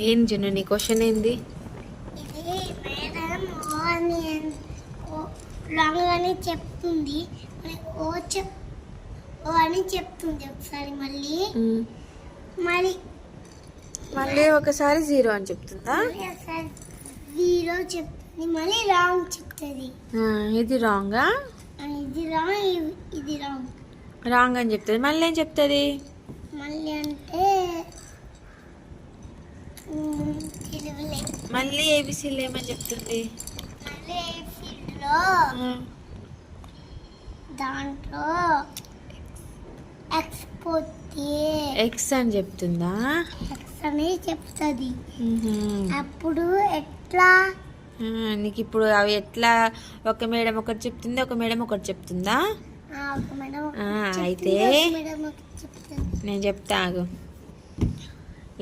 ఏం జున్ను నీ క్వశ్చన్ ఏంది? ఇది మేడం రాంగ్ అని చెప్తుంది, ఓ అని చెప్తుంది ఒకసారి, మళ్ళీ మరి మళ్ళీ ఒకసారి జీరో అని చెప్తుందా? ఒకసారి జీరో చెప్తుంది, మళ్ళీ రాంగ్ చెప్తుంది. ఇది రాంగా? ఇది రాంగ్, ఇది రాంగ్. రాంగ్ అని చెప్తుంది. మళ్ళీ ఏం చెప్తుంది? మళ్ళీ అంటే మళ్ళీ ఏబిసిలు ఏమని చెప్తుంది? మళ్ళీ ఏబిసిలో దాంట్లో ఎక్స్ పోతే ఎక్స్ అని చెప్తుందా? ఎక్స్ అని చెప్తుంది. అప్పుడు ఎట్లా నీకు ఇప్పుడు అవి ఎట్లా? ఒక మేడం ఒకటి చెప్తుంది, ఒక మేడం ఒకటి చెప్తుందా? అయితే నేను చెప్తా ఆగు.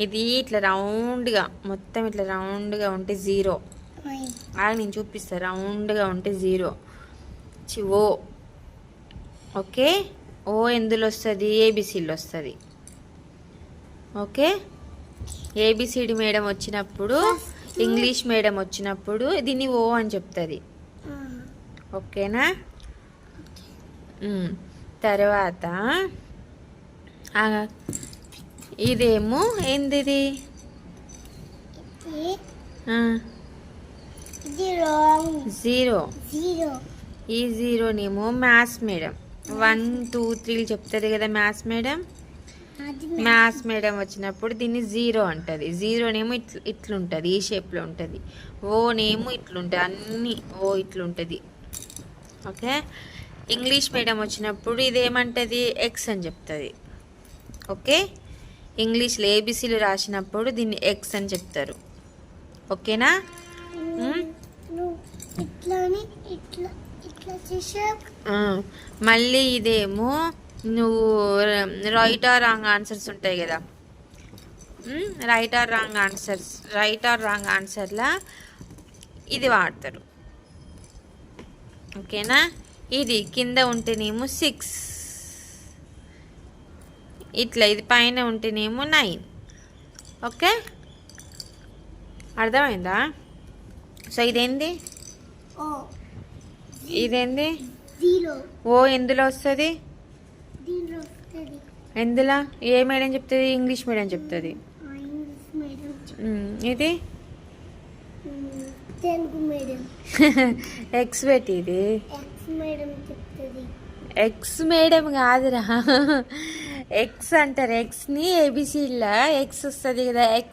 ఇది ఇట్లా రౌండ్గా, మొత్తం ఇట్లా రౌండ్గా ఉంటే జీరో. నేను చూపిస్తా. రౌండ్గా ఉంటే జీరో. ఓ ఓకే. ఓ ఎందులో వస్తుంది? ఏబిసిలో వస్తుంది. ఓకే. ఏబిసిడి మేడం వచ్చినప్పుడు, ఇంగ్లీష్ మేడం వచ్చినప్పుడు దీన్ని ఓ అని చెప్తుంది. ఓకేనా? తర్వాత ఇదేమో ఏంది? జీరో. ఈ జీరోనేమో మ్యాథ్స్ మేడం 1 2 3 చెప్తుంది కదా మ్యాథ్స్ మేడం. మ్యాథ్స్ మేడం వచ్చినప్పుడు దీన్ని జీరో అంటది. జీరోనేమో ఇట్లుంటుంది, ఈ షేప్లో ఉంటుంది. ఓనేమో ఇట్లుంటుంది, అన్నీ ఓ ఇట్లుంటుంది. ఓకే. ఇంగ్లీష్ మీడియం వచ్చినప్పుడు ఇదేమంటుంది? ఎక్స్ అని చెప్తుంది. ఓకే. ఇంగ్లీష్లో ఏబిసిలు రాసినప్పుడు దీన్ని ఎక్స్ అని చెప్తారు. ఓకేనా? మళ్ళీ ఇదేమో నువ్వు రైట్ ఆర్ రాంగ్ ఆన్సర్స్ ఉంటాయి కదా, రైట్ ఆర్ రాంగ్ ఆన్సర్లా ఇది వాడతారు. ఓకేనా? ఇది కింద ఉంటేనేమో 6, ఇట్లా ఇది పైన ఉంటేనేమో 9. ఓకే, అర్థమైందా? సో ఇదేంది? ఇదేంది? ఓ ఎందులో వస్తుంది? ఎందులో? ఏ మేడం చెప్తుంది? ఇంగ్లీష్ మీడియం చెప్తుంది. ఇది ఎక్స్ పెట్టి, ఇది ఎక్స్ మేడం కాదురా, ఎక్స్ అంటారు. ఎక్స్ని ఏబిసిడ్లా ఎక్స్ వస్తుంది కదా.